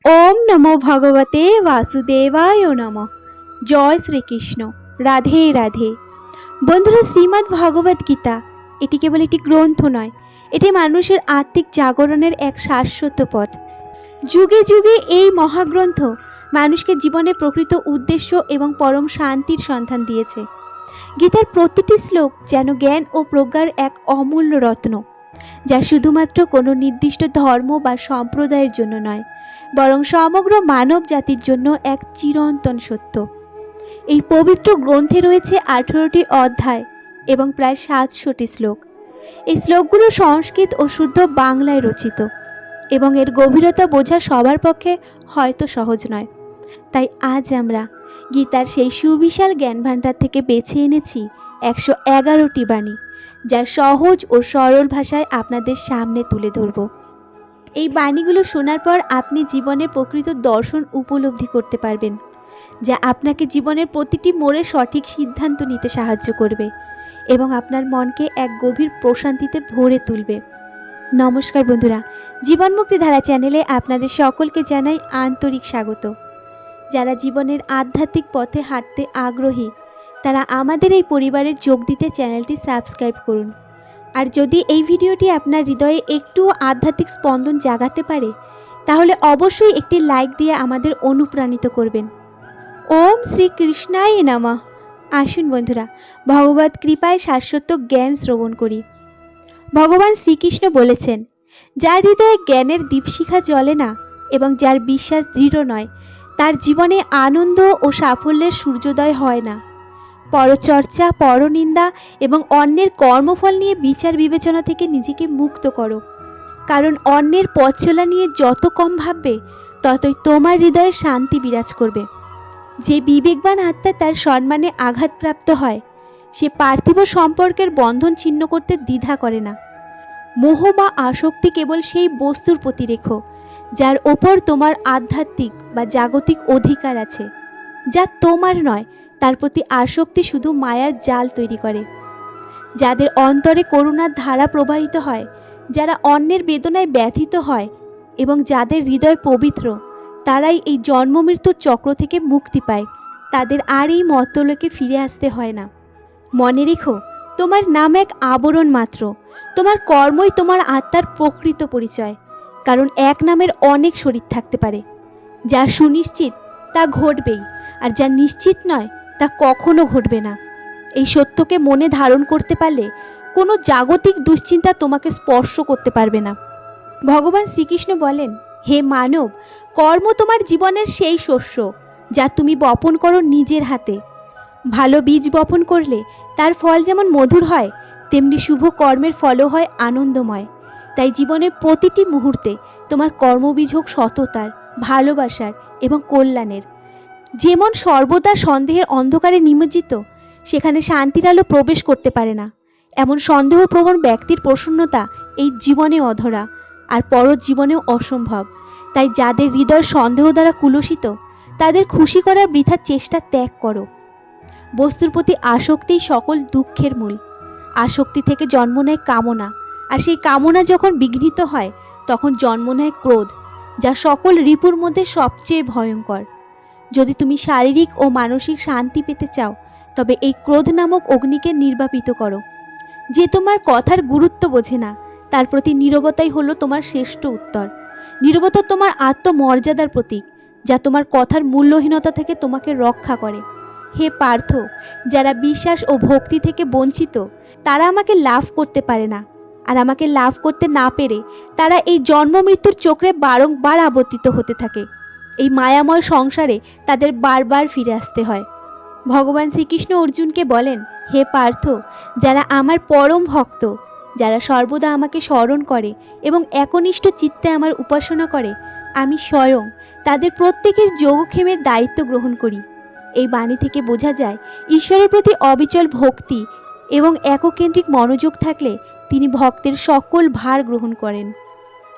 ওম নমো ভগবতে বাসুদেবায় নমঃ। জয় শ্রীকৃষ্ণ। রাধে রাধে। বন্ধুরা, শ্রীমদ্ ভগবদ গীতা এটি কেবল একটি গ্রন্থ নয়, এটি মানুষের আত্মিক জাগরণের এক শাশ্বত পথ। যুগে যুগে এই মহাগ্রন্থ মানুষকে জীবনের প্রকৃত উদ্দেশ্য এবং পরম শান্তির সন্ধান দিয়েছে। গীতার প্রতিটি শ্লোক যেন জ্ঞান ও প্রজ্ঞার এক অমূল্য রত্ন, যা শুধুমাত্র কোনো নির্দিষ্ট ধর্ম বা সম্প্রদায়ের জন্য নয়, বরং সমগ্র মানব জাতির জন্য এক চিরন্তন সত্য। এই পবিত্র গ্রন্থে রয়েছে 18টি অধ্যায় এবং প্রায় 700টি শ্লোক। এই শ্লোকগুলো সংস্কৃত ও শুদ্ধ বাংলায় রচিত এবং এর গভীরতা বোঝা সবার পক্ষে হয়তো সহজ নয়। তাই আজ আমরা গীতার সেই সুবিশাল জ্ঞান ভাণ্ডার থেকে বেছে এনেছি 111টি বাণী, যা সহজ ও সরল ভাষায় আপনাদের সামনে তুলে ধরব। এই বাণীগুলো শোনার পর আপনি জীবনের প্রকৃত দর্শন উপলব্ধি করতে পারবেন, যা আপনাকে জীবনের প্রতিটি মোড়ে সঠিক সিদ্ধান্ত নিতে সাহায্য করবে এবং আপনার মনকে এক গভীর প্রশান্তিতে ভরে তুলবে। নমস্কার বন্ধুরা, জীবন মুক্তি ধারা চ্যানেলে আপনাদের সকলকে জানাই আন্তরিক স্বাগত। যারা জীবনের আধ্যাত্মিক পথে হাঁটতে আগ্রহী, তারা আমাদের এই পরিবারে যোগ দিতে চ্যানেলটি সাবস্ক্রাইব করুন। আর যদি এই ভিডিওটি আপনার হৃদয়ে একটু আধ্যাত্মিক স্পন্দন জাগাতে পারে, তাহলে অবশ্যই একটি লাইক দিয়ে আমাদের অনুপ্রাণিত করবেন। ওম শ্রী কৃষ্ণায় নমঃ। আসুন বন্ধুরা, ভগবত কৃপায় শাশ্বত জ্ঞান শ্রবণ করি। ভগবান শ্রীকৃষ্ণ বলেছেন, যার হৃদয়ে জ্ঞানের দীপশিখা জ্বলে না এবং যার বিশ্বাস দৃঢ় নয়, তার জীবনে আনন্দ ও সাফল্যের সূর্যোদয় হয় না। পরচর্চা, পরনিন্দা এবং অন্যের কর্মফল নিয়ে বিচার বিবেচনা থেকে নিজেকে মুক্ত করো, কারণ অন্যের পথ চলা নিয়ে যত কম ভাববে, ততই তোমার হৃদয়ে শান্তি বিরাজ করবে। যে বিবেকবান আত্মা তার সম্মানে আঘাতপ্রাপ্ত হয়, সে পার্থিব সম্পর্কের বন্ধন ছিন্ন করতে দ্বিধা করে না। মোহ বা আসক্তি কেবল সেই বস্তুর প্রতি রেখো যার ওপর তোমার আধ্যাত্মিক বা জাগতিক অধিকার আছে। যা তোমার নয়, তার প্রতি আসক্তি শুধু মায়ার জাল তৈরি করে। যাদের অন্তরে করুণার ধারা প্রবাহিত হয়, যারা অন্যের বেদনায় ব্যথিত হয় এবং যাদের হৃদয় পবিত্র, তারাই এই জন্ম মৃত্যুর চক্র থেকে মুক্তি পায়। তাদের আর এই মর্ত্যলোকে ফিরে আসতে হয় না। মনে রেখো, তোমার নাম এক আবরণ মাত্র। তোমার কর্মই তোমার আত্মার প্রকৃত পরিচয়, কারণ এক নামের অনেক শরীর থাকতে পারে। যা সুনিশ্চিত তা ঘটবেই, আর যা নিশ্চিত নয় তা কখনো ঘটবে না। এই সত্যকে মনে ধারণ করতে পারলে কোনো জাগতিক দুশ্চিন্তা তোমাকে স্পর্শ করতে পারবে না। ভগবান শ্রীকৃষ্ণ বলেন, হে মানব, কর্ম তোমার জীবনের সেই শস্য যা তুমি বপন করো নিজের হাতে। ভালো বীজ বপন করলে তার ফল যেমন মধুর হয়, তেমনি শুভ কর্মের ফলও হয় আনন্দময়। তাই জীবনের প্রতিটি মুহূর্তে তোমার কর্মবীজ হোক সততার, ভালোবাসার এবং কল্যাণের। যেমন সর্বদা সন্দেহের অন্ধকারে নিমজ্জিত, সেখানে শান্তির আলো প্রবেশ করতে পারে না, এমন সন্দেহপ্রবণ ব্যক্তির প্রসন্নতা এই জীবনে অধরা, আর পর জীবনেও অসম্ভব। তাই যাদের হৃদয় সন্দেহ দ্বারা কুলসিত, তাদের খুশি করার বৃথা চেষ্টা ত্যাগ করো। বস্তুর প্রতি আসক্তি সকল দুঃখের মূল। আসক্তি থেকে জন্ম নেয় কামনা, আর সেই কামনা যখন বিঘ্নিত হয়, তখন জন্ম নেয় ক্রোধ, যা সকল রিপুর মধ্যে সবচেয়ে ভয়ঙ্কর। যদি তুমি শারীরিক ও মানসিক শান্তি পেতে চাও, তবে এই ক্রোধ নামক অগ্নিকে নির্বাপিত করো। যে তোমার কথার গুরুত্ব বোঝে না, তার প্রতি নীরবতাই হলো তোমার শ্রেষ্ঠ উত্তর। নীরবতা তোমার আত্মমর্যাদার প্রতীক, যা তোমার কথার মূল্যহীনতা থেকে তোমাকে রক্ষা করে। হে পার্থ, যারা বিশ্বাস ও ভক্তি থেকে বঞ্চিত, তারা আমাকে লাভ করতে পারে না, আর আমাকে লাভ করতে না পেরে তারা এই জন্ম মৃত্যুর চক্রে বারংবার আবর্তিত হতে থাকে। এই মায়াময় সংসারে তাদের বারবার ফিরে আসতে হয়। ভগবান শ্রীকৃষ্ণ অর্জুনকে বলেন, হে পার্থ, যারা আমার পরম ভক্ত, যারা সর্বদা আমাকে স্মরণ করে এবং একনিষ্ঠ চিত্তে আমার উপাসনা করে, আমি স্বয়ং তাদের প্রত্যেকের যোগক্ষেমের দায়িত্ব গ্রহণ করি। এই বাণী থেকে বোঝা যায়, ঈশ্বরের প্রতি অবিচল ভক্তি এবং এককেন্দ্রিক মনোযোগ থাকলে তিনি ভক্তের সকল ভার গ্রহণ করেন।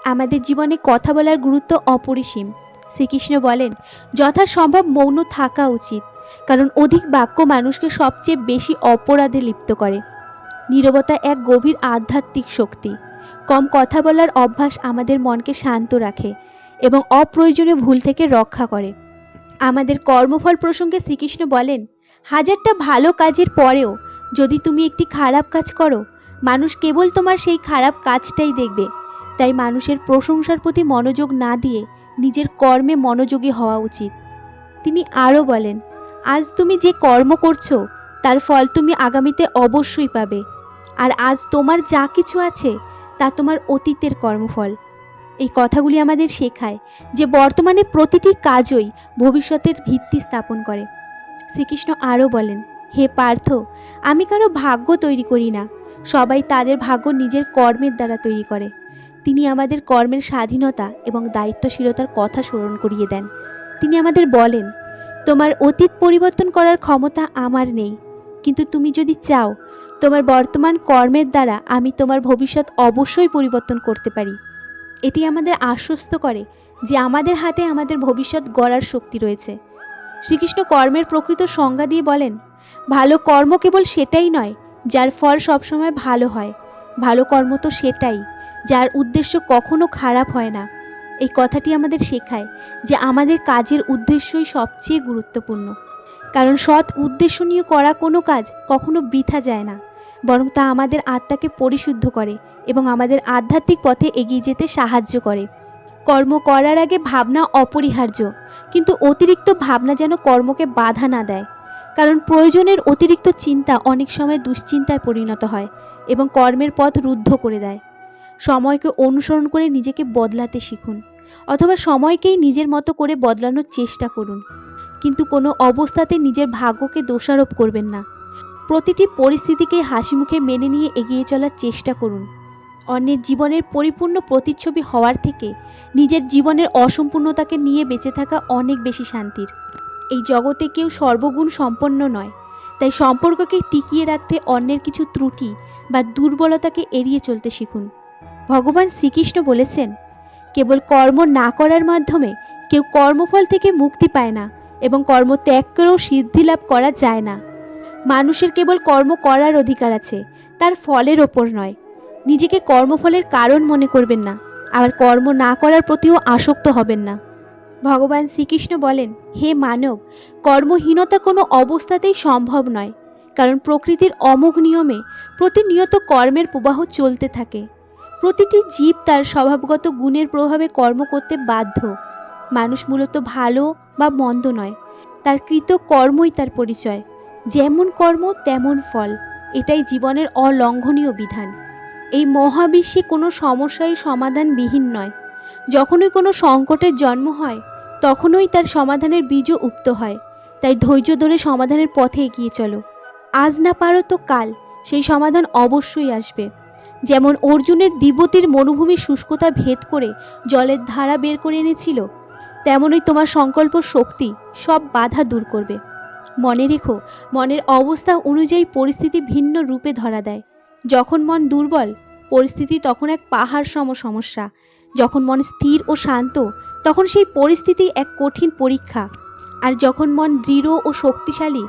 আমাদের জীবনে কথা বলার গুরুত্ব অপরিসীম। শ্রীকৃষ্ণ বলেন, যথাসম্ভব মৌন থাকা উচিত, কারণ অধিক বাক্য মানুষকে সবচেয়ে বেশি অপরাধে লিপ্ত করে। নীরবতা এক গভীর আধ্যাত্মিক শক্তি। কম কথা বলার অভ্যাস আমাদের মনকে শান্ত রাখে এবং অপ্রয়োজনীয় ভুল থেকে রক্ষা করে। আমাদের কর্মফল প্রসঙ্গে শ্রীকৃষ্ণ বলেন, হাজারটা ভালো কাজের পরেও যদি তুমি একটি খারাপ কাজ করো, মানুষ কেবল তোমার সেই খারাপ কাজটাই দেখবে। তাই মানুষের প্রশংসার প্রতি মনোযোগ না দিয়ে নিজের কর্মে মনোযোগী হওয়া উচিত। তিনি আরও বলেন, আজ তুমি যে কর্ম করছো তার ফল তুমি আগামীতে অবশ্যই পাবে। আর আজ তোমার যা কিছু আছে তা তোমার অতীতের কর্মফল। এই কথাগুলি আমাদের শেখায় যে বর্তমানে প্রতিটি কাজই ভবিষ্যতের ভিত্তি স্থাপন করে। শ্রীকৃষ্ণ আরও বলেন, হে পার্থ, আমি কারো ভাগ্য তৈরি করি না, সবাই তাদের ভাগ্য নিজের কর্মের দ্বারা তৈরি করে। তিনি আমাদের কর্মের স্বাধীনতা এবং দায়িত্বশীলতার কথা স্মরণ করিয়ে দেন। তিনি আমাদের বলেন, তোমার অতীত পরিবর্তন করার ক্ষমতা আমার নেই, কিন্তু তুমি যদি চাও, তোমার বর্তমান কর্মের দ্বারা আমি তোমার ভবিষ্যৎ অবশ্যই পরিবর্তন করতে পারি। এটি আমাদের আশ্বস্ত করে যে আমাদের হাতে আমাদের ভবিষ্যৎ গড়ার শক্তি রয়েছে। শ্রীকৃষ্ণ কর্মের প্রকৃত সংজ্ঞা দিয়ে বলেন, ভালো কর্ম কেবল সেটাই নয় যার ফল সবসময় ভালো হয়, ভালো কর্ম তো সেটাই যার উদ্দেশ্য কখনো খারাপ হয় না। এই কথাটি আমাদের শেখায় যে আমাদের কাজের উদ্দেশ্যই সবচেয়ে গুরুত্বপূর্ণ, কারণ সৎ উদ্দেশ্য নিয়ে করা কোনো কাজ কখনো বৃথা যায় না, বরং তা আমাদের আত্মাকে পরিশুদ্ধ করে এবং আমাদের আধ্যাত্মিক পথে এগিয়ে যেতে সাহায্য করে। কর্ম করার আগে ভাবনা অপরিহার্য, কিন্তু অতিরিক্ত ভাবনা যেন কর্মকে বাধা না দেয়, কারণ প্রয়োজনের অতিরিক্ত চিন্তা অনেক সময় দুশ্চিন্তায় পরিণত হয় এবং কর্মের পথ রুদ্ধ করে দেয়। সময়কে অনুসরণ করে নিজেকে বদলাতে শিখুন, অথবা সময়কেই নিজের মতো করে বদলানোর চেষ্টা করুন, কিন্তু কোনো অবস্থাতে নিজের ভাগ্যকে দোষারোপ করবেন না। প্রতিটি পরিস্থিতিকে হাসি মুখে মেনে নিয়ে এগিয়ে চলার চেষ্টা করুন। অন্যের জীবনের পরিপূর্ণ প্রতিচ্ছবি হওয়ার থেকে নিজের জীবনের অসম্পূর্ণতাকে নিয়ে বেঁচে থাকা অনেক বেশি শান্তির। এই জগতে কেউ সর্বগুণ সম্পন্ন নয়, তাই সম্পর্ককে টিকিয়ে রাখতে অন্যের কিছু ত্রুটি বা দুর্বলতাকে এড়িয়ে চলতে শিখুন। ভগবান শ্রীকৃষ্ণ বলেছেন, কেবল কর্ম না করার মাধ্যমে কেউ কর্মফল থেকে মুক্তি পায় না এবং কর্ম ত্যাগ করেও সিদ্ধি লাভ করা যায় না। মানুষের কেবল কর্ম করার অধিকার আছে, তার ফলের ওপর নয়। নিজেকে কর্মফলের কারণ মনে করবেন না, আবার কর্ম না করার প্রতিও আসক্ত হবেন না। ভগবান শ্রীকৃষ্ণ বলেন, হে মানব, কর্মহীনতা কোনো অবস্থাতেই সম্ভব নয়, কারণ প্রকৃতির অমোঘ নিয়মে প্রতিনিয়ত কর্মের প্রবাহ চলতে থাকে। প্রতিটি জীব তার স্বভাবগত গুণের প্রভাবে কর্ম করতে বাধ্য। মানুষ মূলত ভালো বা মন্দ নয়, তার কৃত কর্মই তার পরিচয়। যেমন কর্ম তেমন ফল, এটাই জীবনের অলঙ্ঘনীয় বিধান। এই মহাবিশ্বে কোনো সমস্যাই সমাধানবিহীন নয়। যখনই কোনো সংকটের জন্ম হয়, তখনই তার সমাধানের বীজও উপ্ত হয়। তাই ধৈর্য ধরে সমাধানের পথে এগিয়ে চলো। আজ না পারো তো কাল সেই সমাধান অবশ্যই আসবে। যেমন অর্জুনের দিব্যতির মরুভূমির শুষ্কতা ভেদ করে জলের ধারা বের করে এনেছিল, তেমনই তোমার সংকল্প শক্তি সব বাধা দূর করবে। মনে রেখো, মনের অবস্থা অনুযায়ী পরিস্থিতি ভিন্ন রূপে ধরা দেয়। যখন মন দুর্বল, পরিস্থিতি তখন এক পাহাড় সম সমস্যা। যখন মন স্থির ও শান্ত, তখন সেই পরিস্থিতি এক কঠিন পরীক্ষা। আর যখন মন দৃঢ় ও শক্তিশালী,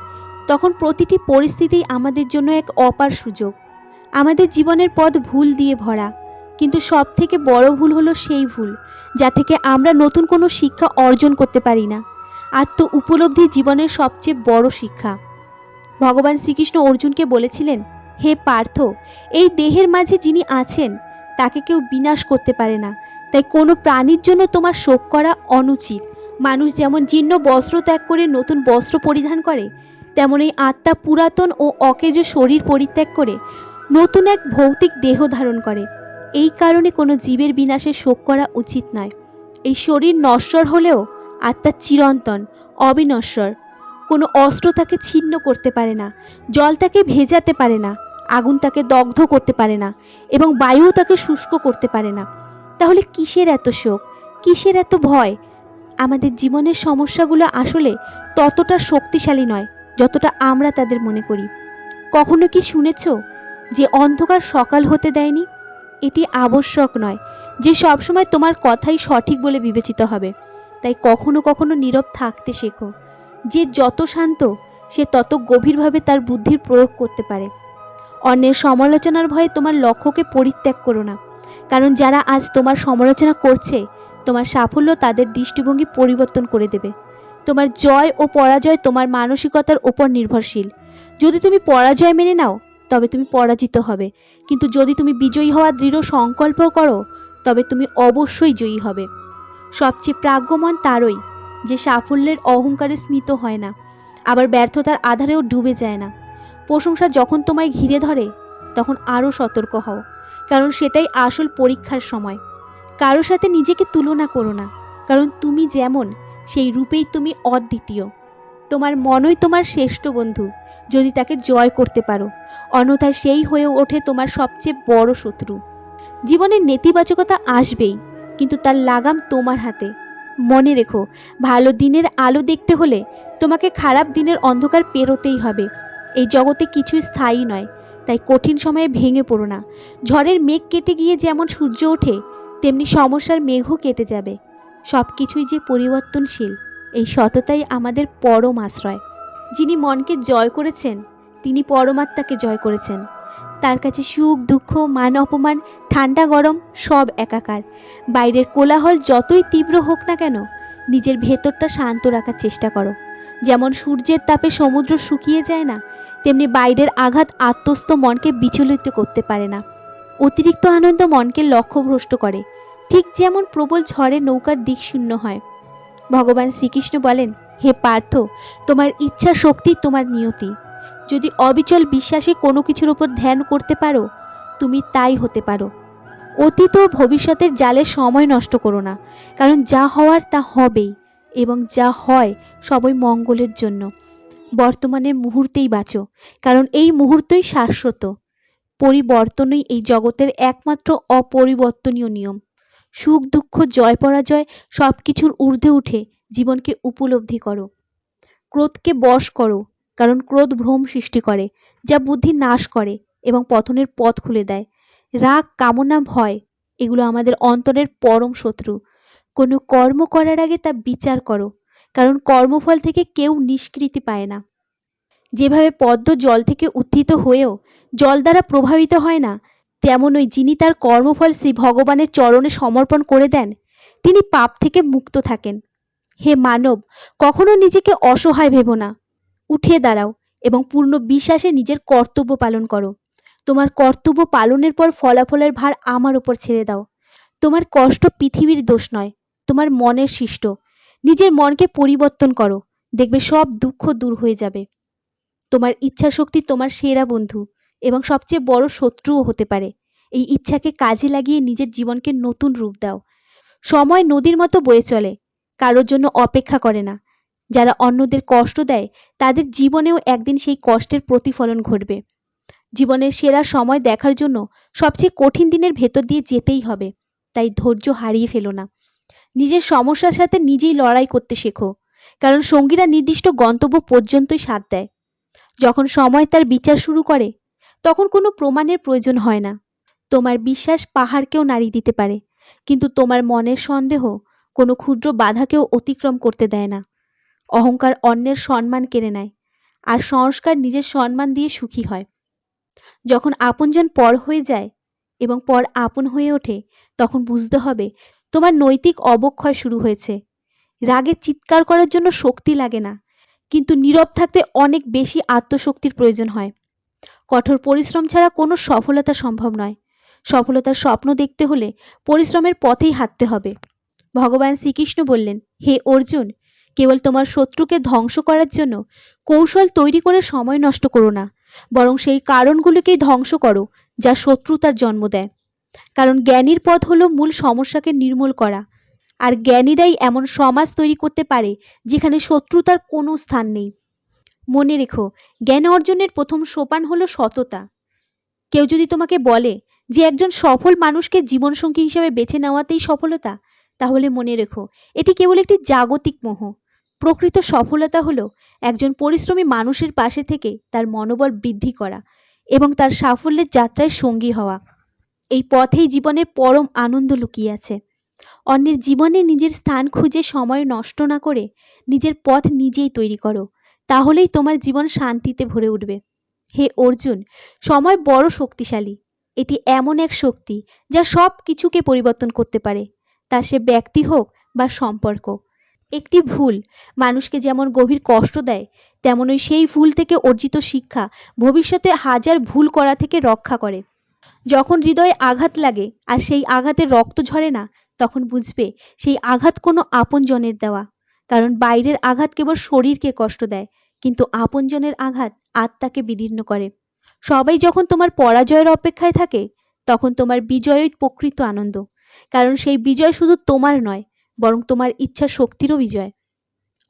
তখন প্রতিটি পরিস্থিতি আমাদের জন্য এক অপার সুযোগ। আমাদের জীবনের পথ ভুল দিয়ে ভরা, কিন্তু সব থেকে বড় ভুল হলো সেই ভুল যা থেকে আমরা নতুন কোনো শিক্ষা অর্জন করতে পারি না। আত্ম উপলব্ধি জীবনের সবচেয়ে বড় শিক্ষা। ভগবান শ্রীকৃষ্ণ অর্জুনকে বলেছিলেন, হে পার্থ, এই দেহের মাঝে যিনি আছেন তাকে কেউ বিনাশ করতে পারে না, তাই কোনো প্রাণীর জন্য তোমার শোক করা অনুচিত। মানুষ যেমন জীর্ণ বস্ত্র ত্যাগ করে নতুন বস্ত্র পরিধান করে, তেমনই আত্মা পুরাতন ও অকেজো শরীর পরিত্যাগ করে নতুন এক ভৌতিক দেহ ধারণ করে। এই কারণে কোনো জীবের বিনাশে শোক করা উচিত নয়। এই শরীর নশ্বর হলেও আত্মা চিরন্তন, অবিনশ্বর। কোনো অস্ত্র তাকে ছিন্ন করতে পারে না, জল তাকে ভেজাতে পারে না, আগুন তাকে দগ্ধ করতে পারে না এবং বায়ু তাকে শুষ্ক করতে পারে না। তাহলে কিসের এত শোক, কিসের এত ভয়? আমাদের জীবনের সমস্যাগুলো আসলে ততটা শক্তিশালী নয় যতটা আমরা তাদের মনে করি। কখনো কি শুনেছ যে অন্ধকার সকাল হতে দেয়নি? এটি আবশ্যক নয় যে সবসময় তোমার কথাই সঠিক বলে বিবেচিত হবে। তাই কখনো কখনো নীরব থাকতে শেখো। যে যত শান্ত, সে তত গভীরভাবে তার বুদ্ধির প্রয়োগ করতে পারে। অন্যের সমালোচনার ভয়ে তোমার লক্ষ্যকে পরিত্যাগ করো না, কারণ যারা আজ তোমার সমালোচনা করছে তোমার সাফল্য তাদের দৃষ্টিভঙ্গি পরিবর্তন করে দেবে। তোমার জয় ও পরাজয় তোমার মানসিকতার উপর নির্ভরশীল। যদি তুমি পরাজয় মেনে নাও তবে তুমি পরাজিত হবে, কিন্তু যদি তুমি বিজয়ী হওয়ার দৃঢ় সংকল্প করো তবে তুমি অবশ্যই জয়ী হবে। সবচেয়ে প্রাজ্ঞমন তারই যে সাফল্যের অহংকারে স্মিত হয় না, আবার ব্যর্থতার আধারেও ডুবে যায় না। প্রশংসা যখন তোমায় ঘিরে ধরে তখন আরও সতর্ক হও, কারণ সেটাই আসল পরীক্ষার সময়। কারো সাথে নিজেকে তুলনা করো না, কারণ তুমি যেমন সেই রূপেই তুমি অদ্বিতীয়। তোমার মনই তোমার শ্রেষ্ঠ বন্ধু যদি তাকে জয় করতে পারো, অন্যথায় সেই হয়ে ওঠে তোমার সবচেয়ে বড় শত্রু। জীবনে নেতিবাচকতা আসবেই, কিন্তু তার লাগাম তোমার হাতে। মনে রেখো, ভালো দিনের আলো দেখতে হলে তোমাকে খারাপ দিনের অন্ধকার পেরোতেই হবে। এই জগতে কিছুই স্থায়ী নয়, তাই কঠিন সময়ে ভেঙে পড়ো না। ঝড়ের মেঘ কেটে গিয়ে যেমন সূর্য ওঠে, তেমনি সমস্যার মেঘও কেটে যাবে। সব কিছুই যে পরিবর্তনশীল, এই সততাই আমাদের পরম আশ্রয়। যিনি মনকে জয় করেছেন তিনি পরমাত্মাকে জয় করেছেন। তার কাছে সুখ দুঃখ মান অপমান ঠান্ডা গরম সব একাকার। বাইরের কোলাহল যতই তীব্র হোক না কেন, নিজের ভেতরটা শান্ত রাখার চেষ্টা করো। যেমন সূর্যের তাপে সমুদ্র শুকিয়ে যায় না, তেমনি বাইরের আঘাত আত্মস্থ মনকে বিচলিত করতে পারে না। অতিরিক্ত আনন্দ মনকে লক্ষ্যভ্রষ্ট করে, ঠিক যেমন প্রবল ঝড়ে নৌকার দিক শূন্য হয়। ভগবান শ্রীকৃষ্ণ বলেন, হে পার্থ, তোমার ইচ্ছা শক্তি তোমার নিয়তি। যদি অবিচল বিশ্বাসে কোনো কিছুর উপর ধ্যান করতে পারো, তুমি তাই হতে পারো। অতীত ও ভবিষ্যতের জালে সময় নষ্ট করো না, কারণ যা হওয়ার তা হবেই, এবং যা হয় সবই মঙ্গলের জন্য। বর্তমানের মুহূর্তেই বাঁচো, কারণ এই মুহূর্তই শাশ্বত। পরিবর্তনই এই জগতের একমাত্র অপরিবর্তনীয় নিয়ম। সুখ দুঃখ জয় পরাজয় সবকিছুর ঊর্ধ্বে উঠে জীবনকে উপলব্ধি করো। ক্রোধকে বশ করো, কারণ ক্রোধ ভ্রম সৃষ্টি করে, যা বুদ্ধি নাশ করে এবং পতনের পথ খুলে দেয়। রাগ কামনা ভয় এগুলো আমাদের অন্তরের পরম শত্রু। কোনো কর্ম করার আগে তা বিচার করো, কারণ কর্মফল থেকে কেউ নিষ্কৃতি পায় না। যেভাবে পদ্ম জল থেকে উত্থিত হয়েও জল দ্বারা প্রভাবিত হয় না, তেমনই যিনি তার কর্মফল শ্রী ভগবানের চরণে সমর্পণ করে দেন তিনি পাপ থেকে মুক্ত থাকেন। হে মানব, কখনো নিজেকে অসহায় ভেবো না। উঠে দাঁড়াও এবং পূর্ণ বিশ্বাসে নিজের কর্তব্য পালন করো। তোমার কর্তব্য পালনের পর ফলাফলের ভার আমার উপর ছেড়ে দাও। তোমার কষ্ট পৃথিবীর দোষ নয়, তোমার মনের সৃষ্ট। নিজের মনকে পরিবর্তন করো, দেখবে সব দুঃখ দূর হয়ে যাবে। তোমার ইচ্ছা শক্তি তোমার সেরা বন্ধু এবং সবচেয়ে বড় শত্রুও হতে পারে। এই ইচ্ছাকে কাজে লাগিয়ে নিজের জীবনকে নতুন রূপ দাও। সময় নদীর মতো বয়ে চলে, কারোর জন্য অপেক্ষা করে না। যারা অন্যদের কষ্ট দেয় তাদের জীবনেও একদিন সেই কষ্টের প্রতিফলন ঘটবে। জীবনের সেরা সময় দেখার জন্য সবচেয়ে কঠিন দিনের ভেতর দিয়ে যেতেই হবে, তাই ধৈর্য হারিয়ে ফেলো না। নিজের সমস্যার সাথে নিজেই লড়াই করতে শেখো, কারণ সঙ্গীরা নির্দিষ্ট গন্তব্য পর্যন্তই সাথ দেয়। যখন সময় তার বিচার শুরু করে তখন কোনো প্রমাণের প্রয়োজন হয় না। তোমার বিশ্বাস পাহাড়কেও নাড়িয়ে দিতে পারে, কিন্তু তোমার মনের সন্দেহ কোনো ক্ষুদ্র বাধাকেও অতিক্রম করতে দেয় না। অহংকার অন্যের সম্মান কেড়ে নেয়, আর সংস্কার নিজের সম্মান দিয়ে সুখী হয়। যখন আপনজন পর হয়ে যায় এবং পর আপন হয়ে ওঠে, তখন বুঝতে হবে তোমার নৈতিক অবক্ষয় শুরু হয়েছে। রাগে চিৎকার করার জন্য শক্তি লাগে না, কিন্তু নীরব থাকতে অনেক বেশি আত্মশক্তির প্রয়োজন হয়। কঠোর পরিশ্রম ছাড়া কোনো সফলতা সম্ভব নয়। সফলতার স্বপ্ন দেখতে হলে পরিশ্রমের পথেই হাঁটতে হবে। ভগবান শ্রীকৃষ্ণ বললেন, হে অর্জুন, কেবল তোমার শত্রুকে ধ্বংস করার জন্য কৌশল তৈরি করে সময় নষ্ট করো না, বরং সেই কারণগুলিকেই ধ্বংস করো যা শত্রুতার জন্ম দেয়। কারণ জ্ঞানীর পথ হলো মূল সমস্যাকে নির্মূল করা, আর জ্ঞানীরাই এমন সমাজ তৈরি করতে পারে যেখানে শত্রুতার কোনো স্থান নেই। মনে রেখো, জ্ঞান অর্জনের প্রথম সোপান হলো সততা। কেউ যদি তোমাকে বলে যে একজন সফল মানুষকে জীবনসঙ্গী হিসেবে বেছে নেওয়াতেই সফলতা, তাহলে মনে রেখো এটি কেবল একটি জাগতিক মোহ। প্রকৃত সফলতা হলো একজন পরিশ্রমী মানুষের পাশে থেকে তার মনোবল বৃদ্ধি করা এবং তার সাফল্যের যাত্রায় সঙ্গী হওয়া। এই পথেই জীবনের পরম আনন্দ লুকিয়ে আছে। অন্যের জীবনে নিজের স্থান খুঁজে সময় নষ্ট না করে নিজের পথ নিজেই তৈরি করো, তাহলেই তোমার জীবন শান্তিতে ভরে উঠবে। হে অর্জুন, সময় বড় শক্তিশালী। এটি এমন এক শক্তি যা সব কিছুকে পরিবর্তন করতে পারে, তা সে ব্যক্তি হোক বা সম্পর্ক। একটি ভুল মানুষকে যেমন গভীর কষ্ট দেয়, তেমনই সেই ভুল থেকে অর্জিত শিক্ষা ভবিষ্যতে হাজার ভুল করা থেকে রক্ষা করে। যখন হৃদয়ে আঘাত লাগে আর সেই আঘাতে রক্ত ঝরে না, তখন বুঝবে সেই আঘাত কোনো আপনজনের দেওয়া। কারণ বাইরের আঘাত কেবল শরীরকে কষ্ট দেয়, কিন্তু আপনজনের আঘাত আত্মাকে বিদীর্ণ করে। সবাই যখন তোমার পরাজয়ের অপেক্ষায় থাকে, তখন তোমার বিজয়ই প্রকৃত আনন্দ। কারণ সেই বিজয় শুধু তোমার নয়, বরং তোমার ইচ্ছা শক্তিরও বিজয়।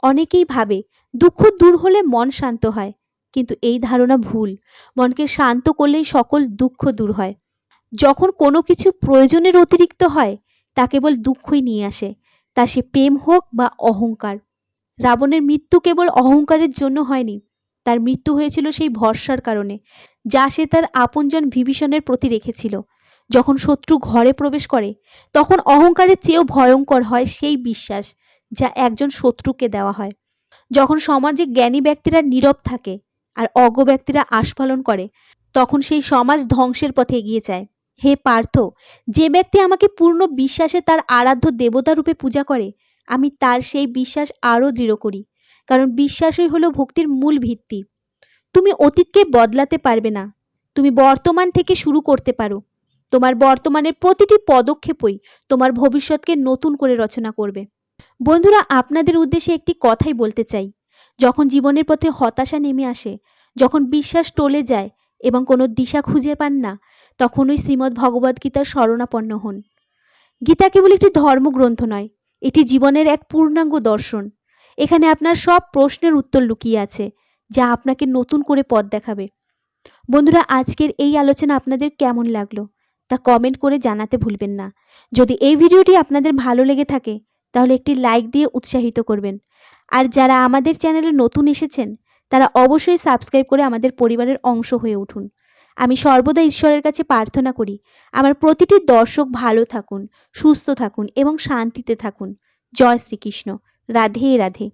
অনেকেই ভাবে দুঃখ দূর হলে মন শান্ত হয়, কিন্তু এই ধারণা ভুল। মনকে শান্ত করলেই সকল দুঃখ দূর হয়। যখন কোনো কিছু প্রয়োজনের অতিরিক্ত হয়, তা কেবল দুঃখই নিয়ে আসে, তা সে প্রেম হোক বা অহংকার। রাবণের মৃত্যু কেবল অহংকারের জন্য হয়নি, তার মৃত্যু হয়েছিল সেই ভরসার কারণে, যা সে তার আপনজন বিভীষণের প্রতি রেখেছিল। যখন শত্রু ঘরে প্রবেশ করে, তখন অহংকারের চেয়েও ভয়ঙ্কর হয় সেই বিশ্বাস যা একজন শত্রুকে দেওয়া হয়। যখন সমাজে জ্ঞানী ব্যক্তিরা নীরব থাকে আর অজ্ঞ ব্যক্তিরা আস্ফালন করে, তখন সেই সমাজ ধ্বংসের পথে এগিয়ে যায়। হে পার্থ, যে ব্যক্তি আমাকে পূর্ণ বিশ্বাসে তার আরাধ্য দেবতা রূপে পূজা করে, আমি তার সেই বিশ্বাস আরো দৃঢ় করি। কারণ বিশ্বাসই হলো ভক্তির মূল ভিত্তি। তুমি অতীতকে বদলাতে পারবে না, তুমি বর্তমান থেকে শুরু করতে পারো। তোমার বর্তমানের প্রতিটি পদক্ষেপই তোমার ভবিষ্যৎকে নতুন করে রচনা করবে। বন্ধুরা, আপনাদের উদ্দেশ্যে একটি কথাই বলতে চাই। যখন জীবনের পথে হতাশা নেমে আসে, যখন বিশ্বাস টলে যায় এবং কোনো দিশা খুঁজে পান না, তখনই শ্রীমদ্ ভগবদ গীতার শরণাপন্ন হন। গীতা কেবল একটি ধর্মগ্রন্থ নয়, এটি জীবনের এক পূর্ণাঙ্গ দর্শন। এখানে আপনার সব প্রশ্নের উত্তর লুকিয়ে আছে, যা আপনাকে নতুন করে পথ দেখাবে। বন্ধুরা, আজকের এই আলোচনা আপনাদের কেমন লাগলো তা কমেন্ট করে জানাতে ভুলবেন না। যদি এই ভিডিওটি আপনাদের ভালো লেগে থাকে, তাহলে একটি লাইক দিয়ে উৎসাহিত করবেন। আর যারা আমাদের চ্যানেলে নতুন এসেছেন, তারা অবশ্যই সাবস্ক্রাইব করে আমাদের পরিবারের অংশ হয়ে উঠুন। আমি সর্বদা ঈশ্বরের কাছে প্রার্থনা করি আমার প্রতিটি দর্শক ভালো থাকুন, সুস্থ থাকুন এবং শান্তিতে থাকুন। জয় শ্রীকৃষ্ণ। রাধে রাধে।